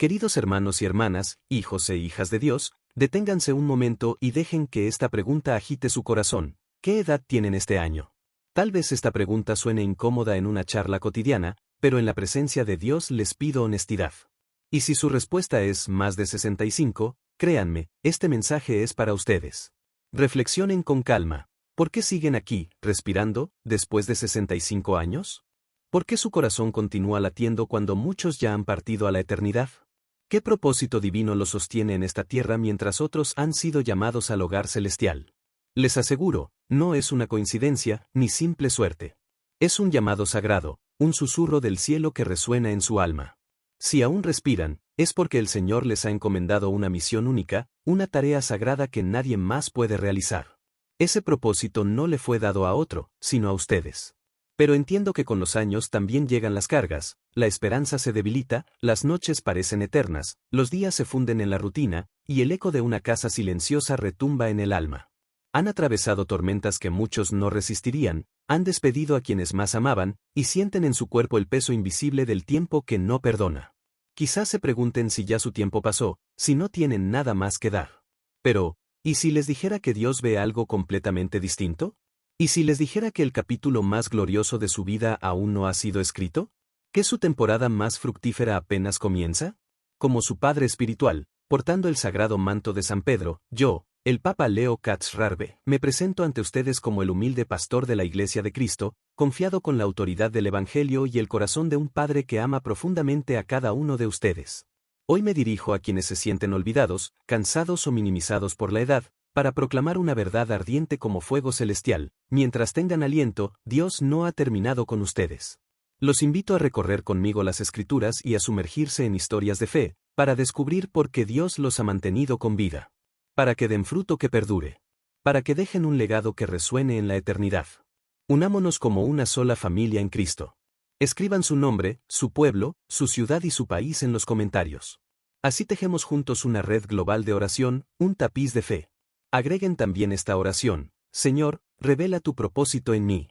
Queridos hermanos y hermanas, hijos e hijas de Dios, deténganse un momento y dejen que esta pregunta agite su corazón. ¿Qué edad tienen este año? Tal vez esta pregunta suene incómoda en una charla cotidiana, pero en la presencia de Dios les pido honestidad. Y si su respuesta es más de 65, créanme, este mensaje es para ustedes. Reflexionen con calma. ¿Por qué siguen aquí, respirando, después de 65 años? ¿Por qué su corazón continúa latiendo cuando muchos ya han partido a la eternidad? ¿Qué propósito divino los sostiene en esta tierra mientras otros han sido llamados al hogar celestial? Les aseguro, no es una coincidencia, ni simple suerte. Es un llamado sagrado, un susurro del cielo que resuena en su alma. Si aún respiran, es porque el Señor les ha encomendado una misión única, una tarea sagrada que nadie más puede realizar. Ese propósito no le fue dado a otro, sino a ustedes. Pero entiendo que con los años también llegan las cargas, la esperanza se debilita, las noches parecen eternas, los días se funden en la rutina, y el eco de una casa silenciosa retumba en el alma. Han atravesado tormentas que muchos no resistirían, han despedido a quienes más amaban, y sienten en su cuerpo el peso invisible del tiempo que no perdona. Quizás se pregunten si ya su tiempo pasó, si no tienen nada más que dar. Pero, ¿y si les dijera que Dios ve algo completamente distinto? ¿Y si les dijera que el capítulo más glorioso de su vida aún no ha sido escrito? ¿Que su temporada más fructífera apenas comienza? Como su padre espiritual, portando el sagrado manto de San Pedro, yo, el Papa Leo Katz-Rarbe, me presento ante ustedes como el humilde pastor de la Iglesia de Cristo, confiado con la autoridad del Evangelio y el corazón de un padre que ama profundamente a cada uno de ustedes. Hoy me dirijo a quienes se sienten olvidados, cansados o minimizados por la edad, para proclamar una verdad ardiente como fuego celestial. Mientras tengan aliento, Dios no ha terminado con ustedes. Los invito a recorrer conmigo las Escrituras y a sumergirse en historias de fe, para descubrir por qué Dios los ha mantenido con vida. Para que den fruto que perdure. Para que dejen un legado que resuene en la eternidad. Unámonos como una sola familia en Cristo. Escriban su nombre, su pueblo, su ciudad y su país en los comentarios. Así tejemos juntos una red global de oración, un tapiz de fe. Agreguen también esta oración: Señor, revela tu propósito en mí.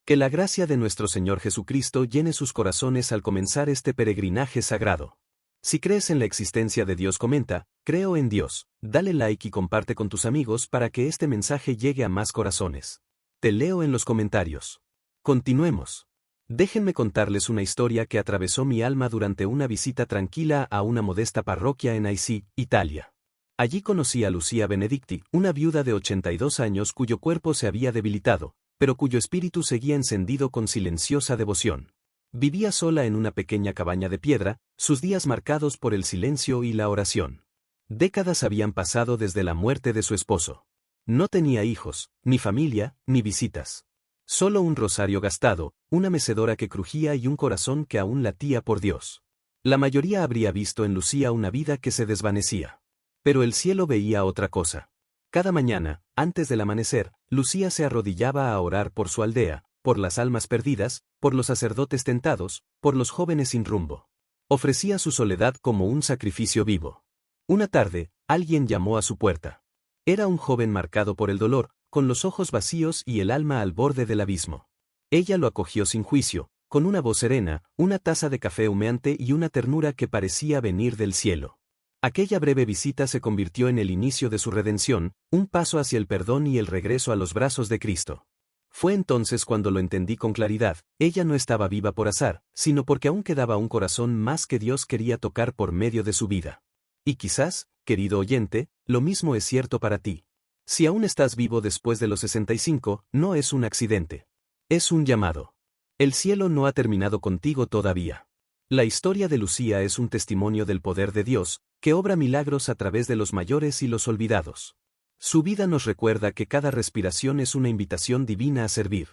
Que la gracia de nuestro Señor Jesucristo llene sus corazones al comenzar este peregrinaje sagrado. Si crees en la existencia de Dios, comenta: creo en Dios, dale like y comparte con tus amigos para que este mensaje llegue a más corazones. Te leo en los comentarios. Continuemos. Déjenme contarles una historia que atravesó mi alma durante una visita tranquila a una modesta parroquia en Assisi, Italia. Allí conocí a Lucia Benedicti, una viuda de 82 años cuyo cuerpo se había debilitado, pero cuyo espíritu seguía encendido con silenciosa devoción. Vivía sola en una pequeña cabaña de piedra, sus días marcados por el silencio y la oración. Décadas habían pasado desde la muerte de su esposo. No tenía hijos, ni familia, ni visitas. Solo un rosario gastado, una mecedora que crujía y un corazón que aún latía por Dios. La mayoría habría visto en Lucía una vida que se desvanecía. Pero el cielo veía otra cosa. Cada mañana, antes del amanecer, Lucía se arrodillaba a orar por su aldea, por las almas perdidas, por los sacerdotes tentados, por los jóvenes sin rumbo. Ofrecía su soledad como un sacrificio vivo. Una tarde, alguien llamó a su puerta. Era un joven marcado por el dolor, con los ojos vacíos y el alma al borde del abismo. Ella lo acogió sin juicio, con una voz serena, una taza de café humeante y una ternura que parecía venir del cielo. Aquella breve visita se convirtió en el inicio de su redención, un paso hacia el perdón y el regreso a los brazos de Cristo. Fue entonces cuando lo entendí con claridad: ella no estaba viva por azar, sino porque aún quedaba un corazón más que Dios quería tocar por medio de su vida. Y quizás, querido oyente, lo mismo es cierto para ti. Si aún estás vivo después de los 65, no es un accidente. Es un llamado. El cielo no ha terminado contigo todavía. La historia de Lucía es un testimonio del poder de Dios, que obra milagros a través de los mayores y los olvidados. Su vida nos recuerda que cada respiración es una invitación divina a servir.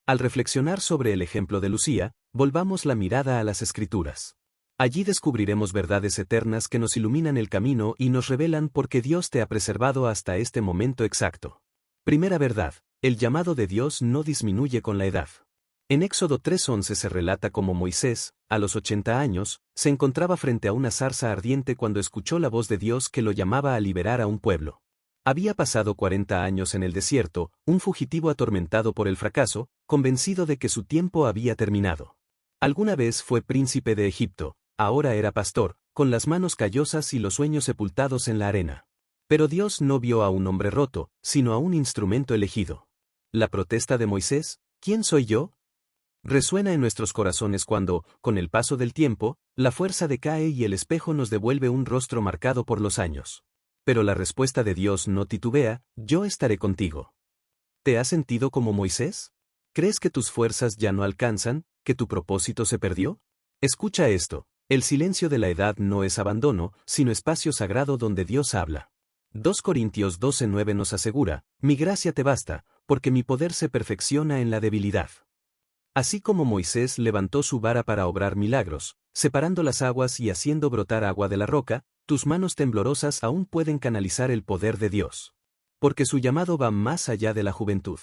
Al reflexionar sobre el ejemplo de Lucía, volvamos la mirada a las Escrituras. Allí descubriremos verdades eternas que nos iluminan el camino y nos revelan por qué Dios te ha preservado hasta este momento exacto. Primera verdad: el llamado de Dios no disminuye con la edad. En Éxodo 3:11 se relata cómo Moisés, a los 80 años, se encontraba frente a una zarza ardiente cuando escuchó la voz de Dios que lo llamaba a liberar a un pueblo. Había pasado 40 años en el desierto, un fugitivo atormentado por el fracaso, convencido de que su tiempo había terminado. Alguna vez fue príncipe de Egipto, ahora era pastor, con las manos callosas y los sueños sepultados en la arena. Pero Dios no vio a un hombre roto, sino a un instrumento elegido. La protesta de Moisés, ¿quién soy yo?, resuena en nuestros corazones cuando, con el paso del tiempo, la fuerza decae y el espejo nos devuelve un rostro marcado por los años. Pero la respuesta de Dios no titubea: yo estaré contigo. ¿Te has sentido como Moisés? ¿Crees que tus fuerzas ya no alcanzan, que tu propósito se perdió? Escucha esto: el silencio de la edad no es abandono, sino espacio sagrado donde Dios habla. 2 Corintios 12:9 nos asegura: mi gracia te basta, porque mi poder se perfecciona en la debilidad. Así como Moisés levantó su vara para obrar milagros, separando las aguas y haciendo brotar agua de la roca, tus manos temblorosas aún pueden canalizar el poder de Dios. Porque su llamado va más allá de la juventud.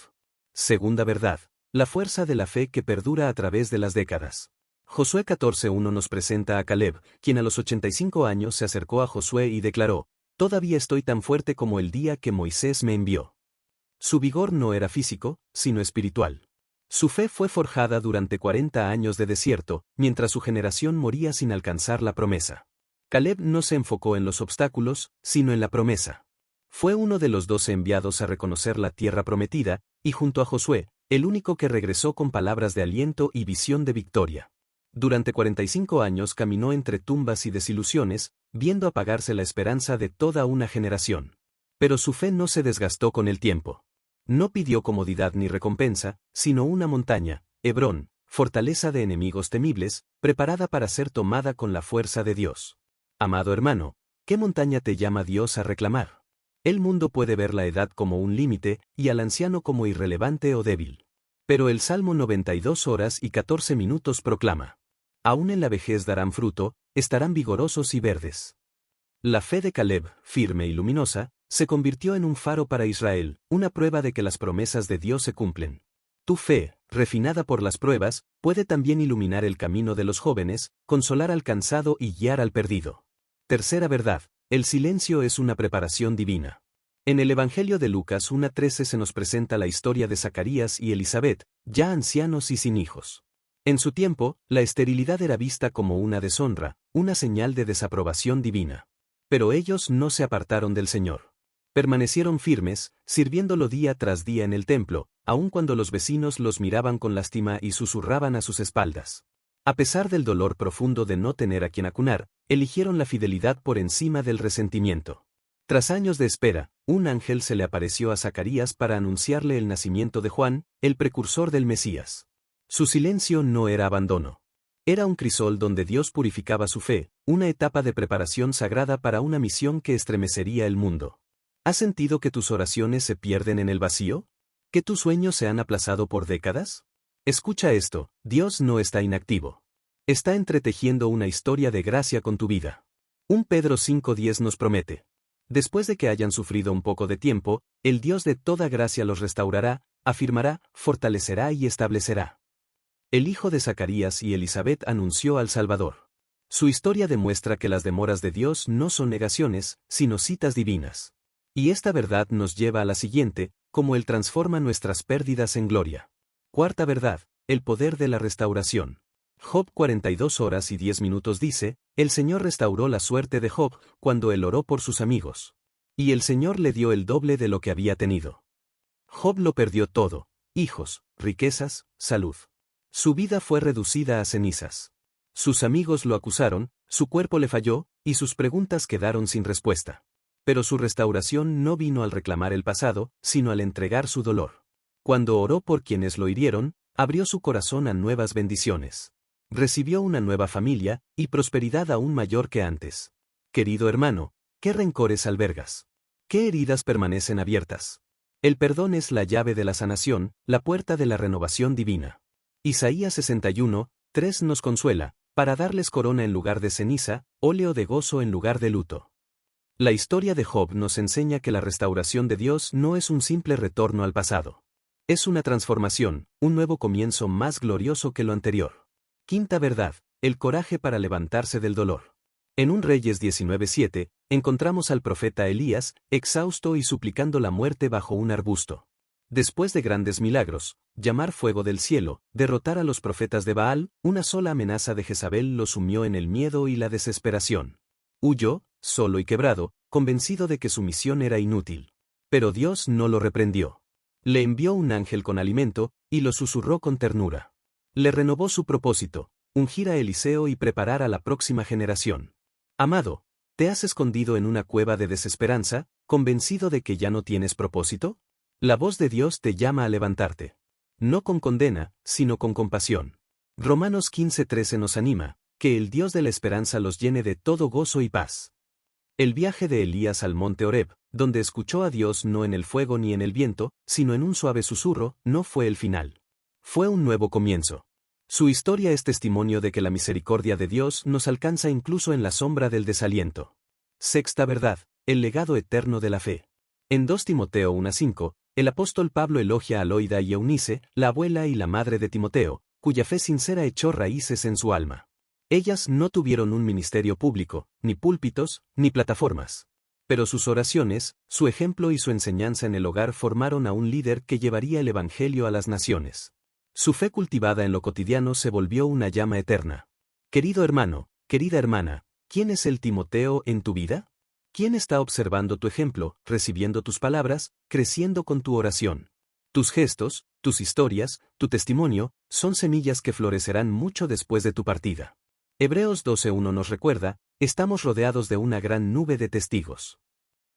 Segunda verdad: la fuerza de la fe que perdura a través de las décadas. Josué 14:1 nos presenta a Caleb, quien a los 85 años se acercó a Josué y declaró: todavía estoy tan fuerte como el día que Moisés me envió. Su vigor no era físico, sino espiritual. Su fe fue forjada durante 40 años de desierto, mientras su generación moría sin alcanzar la promesa. Caleb no se enfocó en los obstáculos, sino en la promesa. Fue uno de los 12 enviados a reconocer la tierra prometida, y junto a Josué, el único que regresó con palabras de aliento y visión de victoria. Durante 45 años caminó entre tumbas y desilusiones, viendo apagarse la esperanza de toda una generación. Pero su fe no se desgastó con el tiempo. No pidió comodidad ni recompensa, sino una montaña, Hebrón, fortaleza de enemigos temibles, preparada para ser tomada con la fuerza de Dios. Amado hermano, ¿qué montaña te llama Dios a reclamar? El mundo puede ver la edad como un límite, y al anciano como irrelevante o débil. Pero el Salmo 92 horas y 14 minutos proclama: aún en la vejez darán fruto, estarán vigorosos y verdes. La fe de Caleb, firme y luminosa, se convirtió en un faro para Israel, una prueba de que las promesas de Dios se cumplen. Tu fe, refinada por las pruebas, puede también iluminar el camino de los jóvenes, consolar al cansado y guiar al perdido. Tercera verdad: el silencio es una preparación divina. En el Evangelio de Lucas 1:13 se nos presenta la historia de Zacarías y Elisabet, ya ancianos y sin hijos. En su tiempo, la esterilidad era vista como una deshonra, una señal de desaprobación divina. Pero ellos no se apartaron del Señor. Permanecieron firmes, sirviéndolo día tras día en el templo, aun cuando los vecinos los miraban con lástima y susurraban a sus espaldas. A pesar del dolor profundo de no tener a quien acunar, eligieron la fidelidad por encima del resentimiento. Tras años de espera, un ángel se le apareció a Zacarías para anunciarle el nacimiento de Juan, el precursor del Mesías. Su silencio no era abandono. Era un crisol donde Dios purificaba su fe, una etapa de preparación sagrada para una misión que estremecería el mundo. ¿Has sentido que tus oraciones se pierden en el vacío? ¿Que tus sueños se han aplazado por décadas? Escucha esto: Dios no está inactivo. Está entretejiendo una historia de gracia con tu vida. 1 Pedro 5:10 nos promete: después de que hayan sufrido un poco de tiempo, el Dios de toda gracia los restaurará, afirmará, fortalecerá y establecerá. El hijo de Zacarías y Elisabet anunció al Salvador. Su historia demuestra que las demoras de Dios no son negaciones, sino citas divinas. Y esta verdad nos lleva a la siguiente: cómo Él transforma nuestras pérdidas en gloria. Cuarta verdad: el poder de la restauración. Job 42 horas y 10 minutos dice: el Señor restauró la suerte de Job cuando él oró por sus amigos. Y el Señor le dio el doble de lo que había tenido. Job lo perdió todo: hijos, riquezas, salud. Su vida fue reducida a cenizas. Sus amigos lo acusaron, su cuerpo le falló, y sus preguntas quedaron sin respuesta. Pero su restauración no vino al reclamar el pasado, sino al entregar su dolor. Cuando oró por quienes lo hirieron, abrió su corazón a nuevas bendiciones. Recibió una nueva familia, y prosperidad aún mayor que antes. Querido hermano, ¿qué rencores albergas? ¿Qué heridas permanecen abiertas? El perdón es la llave de la sanación, la puerta de la renovación divina. Isaías 61:3 nos consuela: para darles corona en lugar de ceniza, óleo de gozo en lugar de luto. La historia de Job nos enseña que la restauración de Dios no es un simple retorno al pasado. Es una transformación, un nuevo comienzo más glorioso que lo anterior. Quinta verdad: el coraje para levantarse del dolor. En 1 Reyes 19:7, encontramos al profeta Elías, exhausto y suplicando la muerte bajo un arbusto. Después de grandes milagros, llamar fuego del cielo, derrotar a los profetas de Baal, una sola amenaza de Jezabel lo sumió en el miedo y la desesperación. Huyó, solo y quebrado, convencido de que su misión era inútil. Pero Dios no lo reprendió. Le envió un ángel con alimento, y lo susurró con ternura. Le renovó su propósito, ungir a Eliseo y preparar a la próxima generación. Amado, ¿te has escondido en una cueva de desesperanza, convencido de que ya no tienes propósito? La voz de Dios te llama a levantarte. No con condena, sino con compasión. Romanos 15:13 nos anima, que el Dios de la esperanza los llene de todo gozo y paz. El viaje de Elías al monte Horeb, donde escuchó a Dios no en el fuego ni en el viento, sino en un suave susurro, no fue el final. Fue un nuevo comienzo. Su historia es testimonio de que la misericordia de Dios nos alcanza incluso en la sombra del desaliento. Sexta verdad, el legado eterno de la fe. En 2 Timoteo 1:5, el apóstol Pablo elogia a Loida y Eunice, la abuela y la madre de Timoteo, cuya fe sincera echó raíces en su alma. Ellas no tuvieron un ministerio público, ni púlpitos, ni plataformas. Pero sus oraciones, su ejemplo y su enseñanza en el hogar formaron a un líder que llevaría el Evangelio a las naciones. Su fe cultivada en lo cotidiano se volvió una llama eterna. Querido hermano, querida hermana, ¿quién es el Timoteo en tu vida? ¿Quién está observando tu ejemplo, recibiendo tus palabras, creciendo con tu oración? Tus gestos, tus historias, tu testimonio, son semillas que florecerán mucho después de tu partida. Hebreos 12:1 nos recuerda, estamos rodeados de una gran nube de testigos.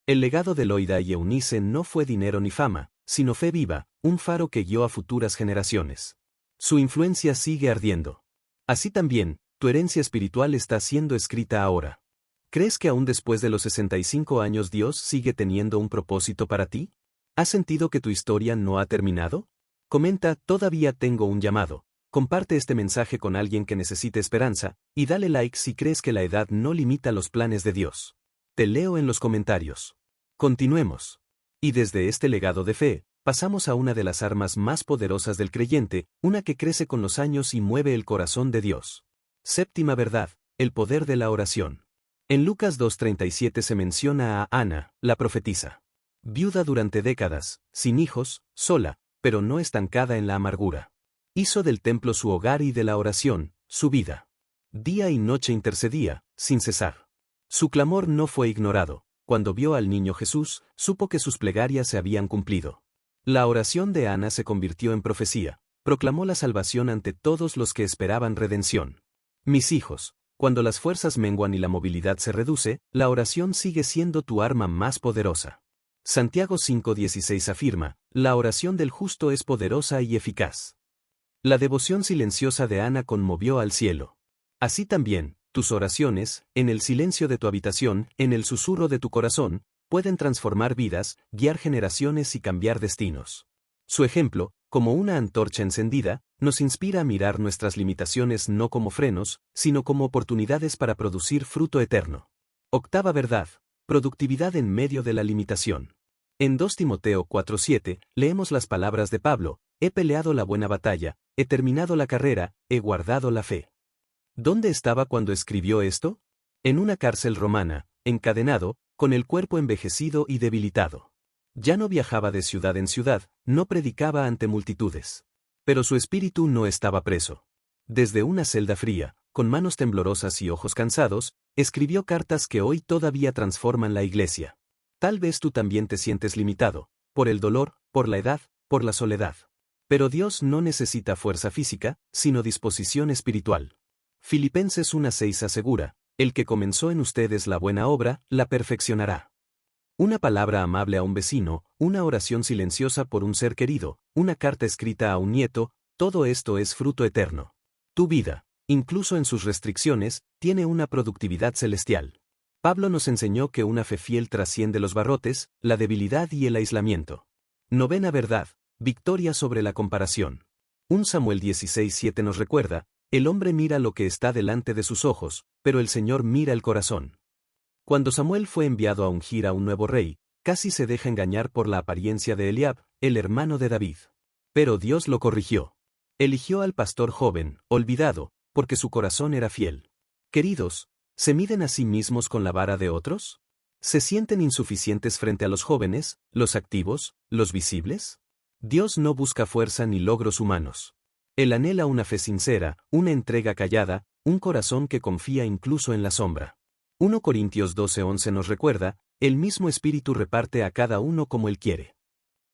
El legado de Loida y Eunice no fue dinero ni fama, sino fe viva, un faro que guió a futuras generaciones. Su influencia sigue ardiendo. Así también, tu herencia espiritual está siendo escrita ahora. ¿Crees que aún después de los 65 años Dios sigue teniendo un propósito para ti? ¿Has sentido que tu historia no ha terminado? Comenta, todavía tengo un llamado. Comparte este mensaje con alguien que necesite esperanza, y dale like si crees que la edad no limita los planes de Dios. Te leo en los comentarios. Continuemos. Y desde este legado de fe, pasamos a una de las armas más poderosas del creyente, una que crece con los años y mueve el corazón de Dios. Séptima verdad, el poder de la oración. En Lucas 2:37 se menciona a Ana, la profetisa. Viuda durante décadas, sin hijos, sola, pero no estancada en la amargura. Hizo del templo su hogar y de la oración, su vida. Día y noche intercedía, sin cesar. Su clamor no fue ignorado. Cuando vio al niño Jesús, supo que sus plegarias se habían cumplido. La oración de Ana se convirtió en profecía, proclamó la salvación ante todos los que esperaban redención. Mis hijos, cuando las fuerzas menguan y la movilidad se reduce, la oración sigue siendo tu arma más poderosa. Santiago 5:16 afirma, la oración del justo es poderosa y eficaz. La devoción silenciosa de Ana conmovió al cielo. Así también, tus oraciones, en el silencio de tu habitación, en el susurro de tu corazón, pueden transformar vidas, guiar generaciones y cambiar destinos. Su ejemplo, como una antorcha encendida, nos inspira a mirar nuestras limitaciones no como frenos, sino como oportunidades para producir fruto eterno. Octava verdad, productividad en medio de la limitación. En 2 Timoteo 4:7, leemos las palabras de Pablo, he peleado la buena batalla, he terminado la carrera, he guardado la fe. ¿Dónde estaba cuando escribió esto? En una cárcel romana, encadenado, con el cuerpo envejecido y debilitado. Ya no viajaba de ciudad en ciudad, no predicaba ante multitudes. Pero su espíritu no estaba preso. Desde una celda fría, con manos temblorosas y ojos cansados, escribió cartas que hoy todavía transforman la iglesia. Tal vez tú también te sientes limitado, por el dolor, por la edad, por la soledad. Pero Dios no necesita fuerza física, sino disposición espiritual. Filipenses 1:6 asegura, el que comenzó en ustedes la buena obra, la perfeccionará. Una palabra amable a un vecino, una oración silenciosa por un ser querido, una carta escrita a un nieto, todo esto es fruto eterno. Tu vida, incluso en sus restricciones, tiene una productividad celestial. Pablo nos enseñó que una fe fiel trasciende los barrotes, la debilidad y el aislamiento. Novena verdad, victoria sobre la comparación. 1 Samuel 16:7 nos recuerda, el hombre mira lo que está delante de sus ojos, pero el Señor mira el corazón. Cuando Samuel fue enviado a ungir a un nuevo rey, casi se deja engañar por la apariencia de Eliab, el hermano de David. Pero Dios lo corrigió. Eligió al pastor joven, olvidado, porque su corazón era fiel. Queridos, ¿se miden a sí mismos con la vara de otros? ¿Se sienten insuficientes frente a los jóvenes, los activos, los visibles? Dios no busca fuerza ni logros humanos. Él anhela una fe sincera, una entrega callada, un corazón que confía incluso en la sombra. 1 Corintios 12:11 nos recuerda, el mismo Espíritu reparte a cada uno como Él quiere.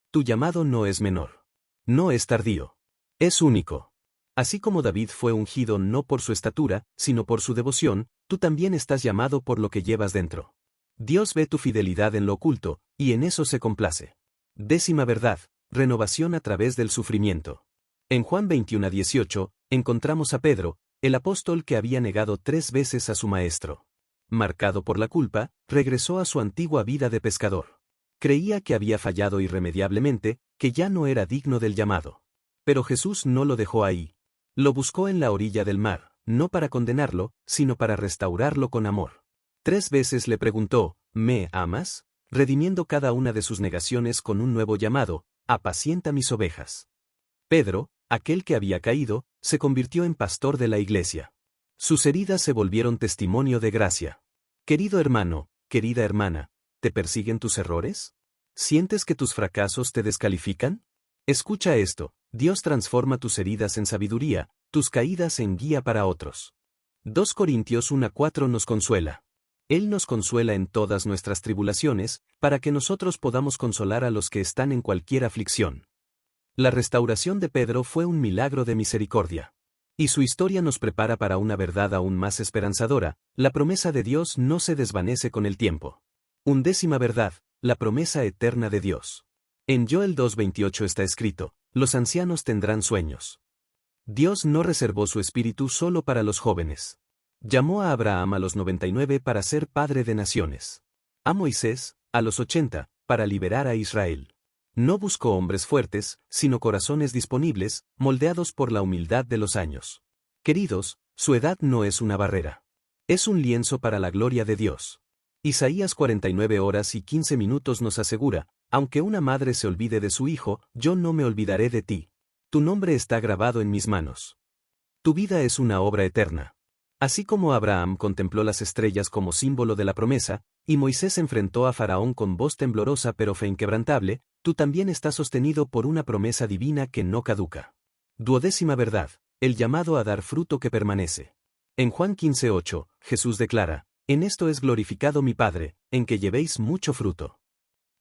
Tu llamado no es menor. No es tardío. Es único. Así como David fue ungido no por su estatura, sino por su devoción, tú también estás llamado por lo que llevas dentro. Dios ve tu fidelidad en lo oculto, y en eso se complace. 10ª verdad, renovación a través del sufrimiento. En Juan 21:18, encontramos a Pedro, el apóstol que había negado 3 veces a su maestro. Marcado por la culpa, regresó a su antigua vida de pescador. Creía que había fallado irremediablemente, que ya no era digno del llamado. Pero Jesús no lo dejó ahí. Lo buscó en la orilla del mar, no para condenarlo, sino para restaurarlo con amor. 3 veces le preguntó, ¿me amas? Redimiendo cada una de sus negaciones con un nuevo llamado, apacienta mis ovejas. Pedro, aquel que había caído, se convirtió en pastor de la iglesia. Sus heridas se volvieron testimonio de gracia. Querido hermano, querida hermana, ¿te persiguen tus errores? ¿Sientes que tus fracasos te descalifican? Escucha esto, Dios transforma tus heridas en sabiduría, tus caídas en guía para otros. 2 Corintios 1:4 nos consuela. Él nos consuela en todas nuestras tribulaciones, para que nosotros podamos consolar a los que están en cualquier aflicción. La restauración de Pedro fue un milagro de misericordia. Y su historia nos prepara para una verdad aún más esperanzadora, la promesa de Dios no se desvanece con el tiempo. 11ª verdad, la promesa eterna de Dios. En Joel 2:28 está escrito, los ancianos tendrán sueños. Dios no reservó su espíritu solo para los jóvenes. Llamó a Abraham a los 99 para ser padre de naciones. A Moisés, a los 80, para liberar a Israel. No buscó hombres fuertes, sino corazones disponibles, moldeados por la humildad de los años. Queridos, su edad no es una barrera. Es un lienzo para la gloria de Dios. Isaías 49:15 nos asegura, aunque una madre se olvide de su hijo, yo no me olvidaré de ti. Tu nombre está grabado en mis manos. Tu vida es una obra eterna. Así como Abraham contempló las estrellas como símbolo de la promesa, y Moisés enfrentó a Faraón con voz temblorosa pero fe inquebrantable, tú también estás sostenido por una promesa divina que no caduca. 12ª verdad, el llamado a dar fruto que permanece. En Juan 15:8, Jesús declara, en esto es glorificado mi Padre, en que llevéis mucho fruto.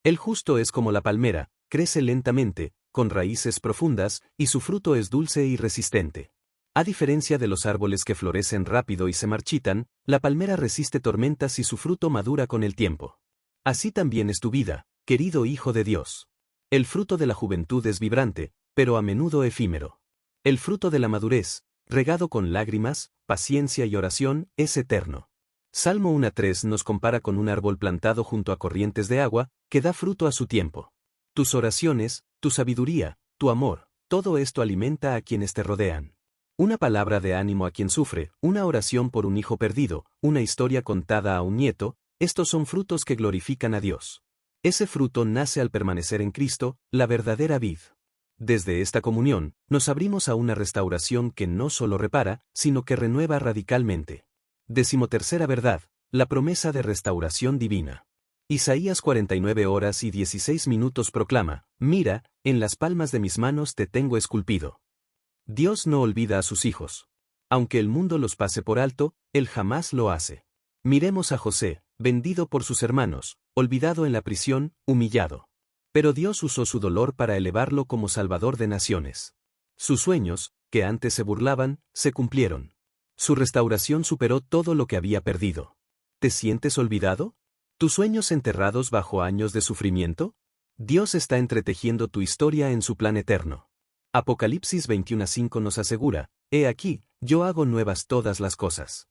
El justo es como la palmera, crece lentamente, con raíces profundas, y su fruto es dulce y resistente. A diferencia de los árboles que florecen rápido y se marchitan, la palmera resiste tormentas y su fruto madura con el tiempo. Así también es tu vida, querido Hijo de Dios. El fruto de la juventud es vibrante, pero a menudo efímero. El fruto de la madurez, regado con lágrimas, paciencia y oración, es eterno. Salmo 1:3 nos compara con un árbol plantado junto a corrientes de agua, que da fruto a su tiempo. Tus oraciones, tu sabiduría, tu amor, todo esto alimenta a quienes te rodean. Una palabra de ánimo a quien sufre, una oración por un hijo perdido, una historia contada a un nieto, estos son frutos que glorifican a Dios. Ese fruto nace al permanecer en Cristo, la verdadera vid. Desde esta comunión, nos abrimos a una restauración que no solo repara, sino que renueva radicalmente. 13ª verdad, la promesa de restauración divina. Isaías 49:16 proclama, mira, en las palmas de mis manos te tengo esculpido. Dios no olvida a sus hijos. Aunque el mundo los pase por alto, Él jamás lo hace. Miremos a José, vendido por sus hermanos, olvidado en la prisión, humillado. Pero Dios usó su dolor para elevarlo como Salvador de naciones. Sus sueños, que antes se burlaban, se cumplieron. Su restauración superó todo lo que había perdido. ¿Te sientes olvidado? ¿Tus sueños enterrados bajo años de sufrimiento? Dios está entretejiendo tu historia en su plan eterno. Apocalipsis 21:5 nos asegura, he aquí, yo hago nuevas todas las cosas.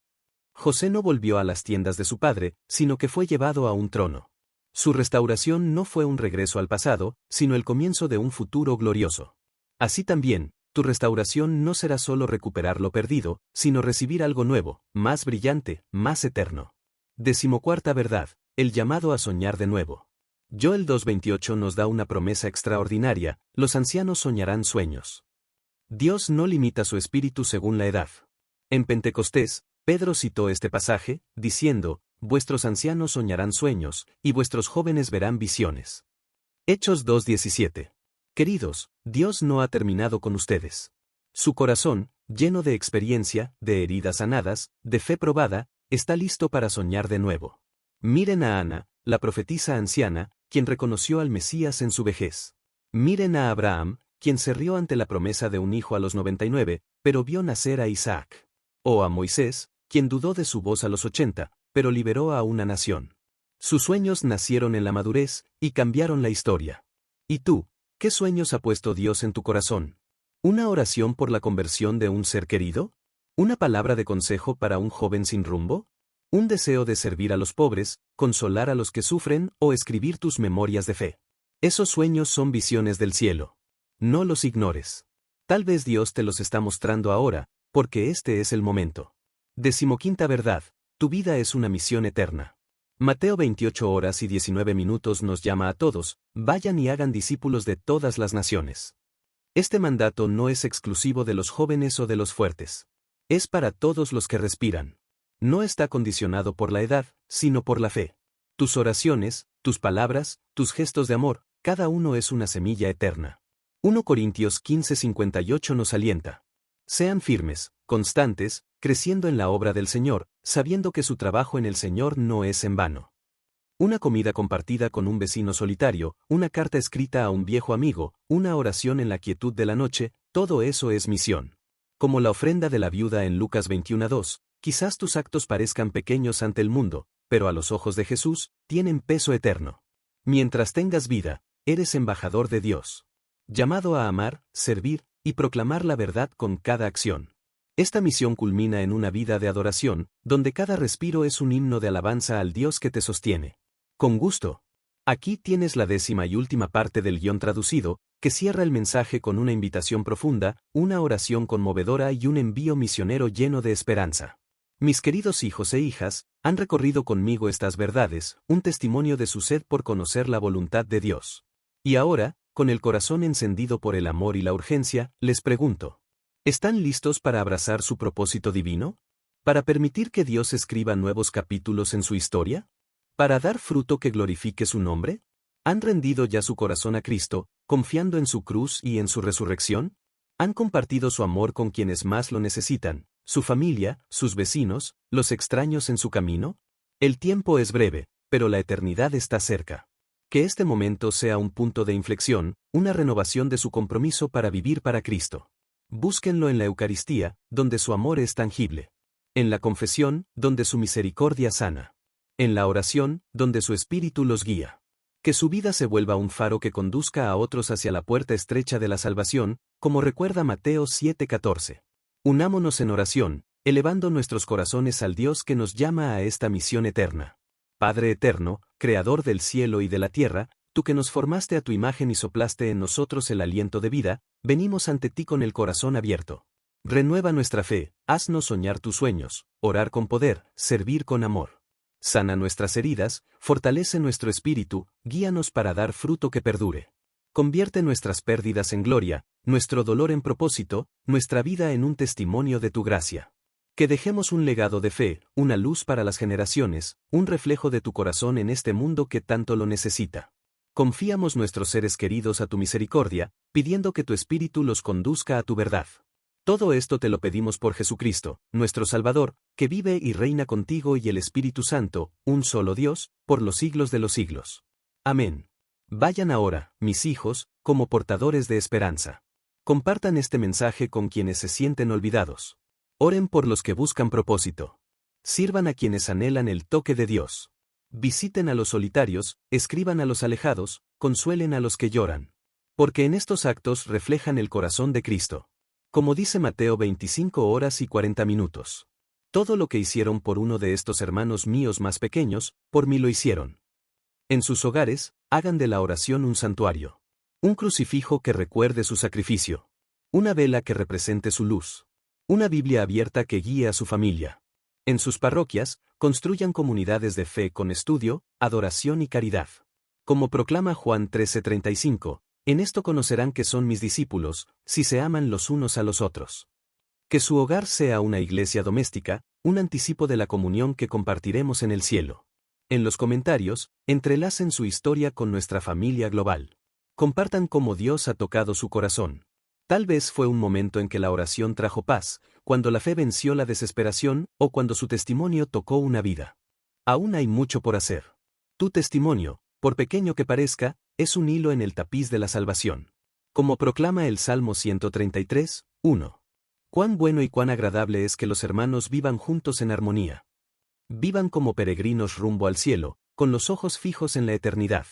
José no volvió a las tiendas de su padre, sino que fue llevado a un trono. Su restauración no fue un regreso al pasado, sino el comienzo de un futuro glorioso. Así también, tu restauración no será solo recuperar lo perdido, sino recibir algo nuevo, más brillante, más eterno. 14ª verdad, el llamado a soñar de nuevo. Joel 2:28 nos da una promesa extraordinaria, los ancianos soñarán sueños. Dios no limita su espíritu según la edad. En Pentecostés, Pedro citó este pasaje, diciendo, vuestros ancianos soñarán sueños, y vuestros jóvenes verán visiones. Hechos 2:17. Queridos, Dios no ha terminado con ustedes. Su corazón, lleno de experiencia, de heridas sanadas, de fe probada, está listo para soñar de nuevo. Miren a Ana, la profetisa anciana, quien reconoció al Mesías en su vejez. Miren a Abraham, quien se rió ante la promesa de un hijo a los 99, pero vio nacer a Isaac. O a Moisés, quien dudó de su voz a los 80, pero liberó a una nación. Sus sueños nacieron en la madurez y cambiaron la historia. ¿Y tú, qué sueños ha puesto Dios en tu corazón? ¿Una oración por la conversión de un ser querido? ¿Una palabra de consejo para un joven sin rumbo? ¿Un deseo de servir a los pobres, consolar a los que sufren o escribir tus memorias de fe? Esos sueños son visiones del cielo. No los ignores. Tal vez Dios te los está mostrando ahora, porque este es el momento. 15ª verdad, tu vida es una misión eterna. Mateo 28:19 nos llama a todos, vayan y hagan discípulos de todas las naciones. Este mandato no es exclusivo de los jóvenes o de los fuertes. Es para todos los que respiran. No está condicionado por la edad, sino por la fe. Tus oraciones, tus palabras, tus gestos de amor, cada uno es una semilla eterna. 1 Corintios 15:58 nos alienta. Sean firmes, constantes, creciendo en la obra del Señor, sabiendo que su trabajo en el Señor no es en vano. Una comida compartida con un vecino solitario, una carta escrita a un viejo amigo, una oración en la quietud de la noche, todo eso es misión. Como la ofrenda de la viuda en Lucas 21:2, quizás tus actos parezcan pequeños ante el mundo, pero a los ojos de Jesús, tienen peso eterno. Mientras tengas vida, eres embajador de Dios. Llamado a amar, servir y proclamar la verdad con cada acción. Esta misión culmina en una vida de adoración, donde cada respiro es un himno de alabanza al Dios que te sostiene. Con gusto. Aquí tienes la 10ª y última parte del guión traducido, que cierra el mensaje con una invitación profunda, una oración conmovedora y un envío misionero lleno de esperanza. Mis queridos hijos e hijas, han recorrido conmigo estas verdades, un testimonio de su sed por conocer la voluntad de Dios. Y ahora, con el corazón encendido por el amor y la urgencia, les pregunto, ¿están listos para abrazar su propósito divino? ¿Para permitir que Dios escriba nuevos capítulos en su historia? ¿Para dar fruto que glorifique su nombre? ¿Han rendido ya su corazón a Cristo, confiando en su cruz y en su resurrección? ¿Han compartido su amor con quienes más lo necesitan, su familia, sus vecinos, los extraños en su camino? El tiempo es breve, pero la eternidad está cerca. Que este momento sea un punto de inflexión, una renovación de su compromiso para vivir para Cristo. Búsquenlo en la Eucaristía, donde su amor es tangible. En la confesión, donde su misericordia sana. En la oración, donde su espíritu los guía. Que su vida se vuelva un faro que conduzca a otros hacia la puerta estrecha de la salvación, como recuerda Mateo 7:14. Unámonos en oración, elevando nuestros corazones al Dios que nos llama a esta misión eterna. Padre eterno, Creador del cielo y de la tierra, tú que nos formaste a tu imagen y soplaste en nosotros el aliento de vida, venimos ante ti con el corazón abierto. Renueva nuestra fe, haznos soñar tus sueños, orar con poder, servir con amor. Sana nuestras heridas, fortalece nuestro espíritu, guíanos para dar fruto que perdure. Convierte nuestras pérdidas en gloria, nuestro dolor en propósito, nuestra vida en un testimonio de tu gracia. Que dejemos un legado de fe, una luz para las generaciones, un reflejo de tu corazón en este mundo que tanto lo necesita. Confiamos nuestros seres queridos a tu misericordia, pidiendo que tu Espíritu los conduzca a tu verdad. Todo esto te lo pedimos por Jesucristo, nuestro Salvador, que vive y reina contigo y el Espíritu Santo, un solo Dios, por los siglos de los siglos. Amén. Vayan ahora, mis hijos, como portadores de esperanza. Compartan este mensaje con quienes se sienten olvidados. Oren por los que buscan propósito. Sirvan a quienes anhelan el toque de Dios. Visiten a los solitarios, escriban a los alejados, consuelen a los que lloran. Porque en estos actos reflejan el corazón de Cristo. Como dice Mateo 25:40. Todo lo que hicieron por uno de estos hermanos míos más pequeños, por mí lo hicieron. En sus hogares, hagan de la oración un santuario. Un crucifijo que recuerde su sacrificio. Una vela que represente su luz. Una Biblia abierta que guíe a su familia. En sus parroquias, construyan comunidades de fe con estudio, adoración y caridad. Como proclama Juan 13:35, en esto conocerán que son mis discípulos, si se aman los unos a los otros. Que su hogar sea una iglesia doméstica, un anticipo de la comunión que compartiremos en el cielo. En los comentarios, entrelacen su historia con nuestra familia global. Compartan cómo Dios ha tocado su corazón. Tal vez fue un momento en que la oración trajo paz, cuando la fe venció la desesperación o cuando su testimonio tocó una vida. Aún hay mucho por hacer. Tu testimonio, por pequeño que parezca, es un hilo en el tapiz de la salvación. Como proclama el Salmo 133, 1. Cuán bueno y cuán agradable es que los hermanos vivan juntos en armonía. Vivan como peregrinos rumbo al cielo, con los ojos fijos en la eternidad.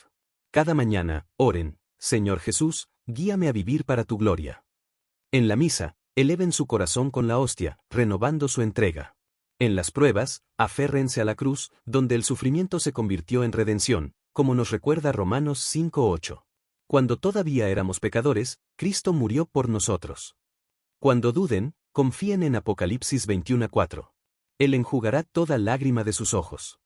Cada mañana, oren, Señor Jesús, guíame a vivir para tu gloria. En la misa, eleven su corazón con la hostia, renovando su entrega. En las pruebas, aférrense a la cruz, donde el sufrimiento se convirtió en redención, como nos recuerda Romanos 5:8. Cuando todavía éramos pecadores, Cristo murió por nosotros. Cuando duden, confíen en Apocalipsis 21:4. Él enjugará toda lágrima de sus ojos.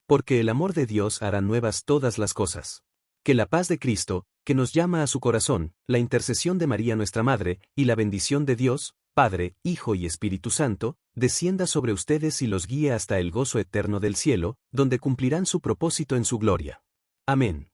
Porque el amor de Dios hará nuevas todas las cosas. Que la paz de Cristo, que nos llama a su corazón, la intercesión de María nuestra Madre, y la bendición de Dios, Padre, Hijo y Espíritu Santo, descienda sobre ustedes y los guíe hasta el gozo eterno del cielo, donde cumplirán su propósito en su gloria. Amén.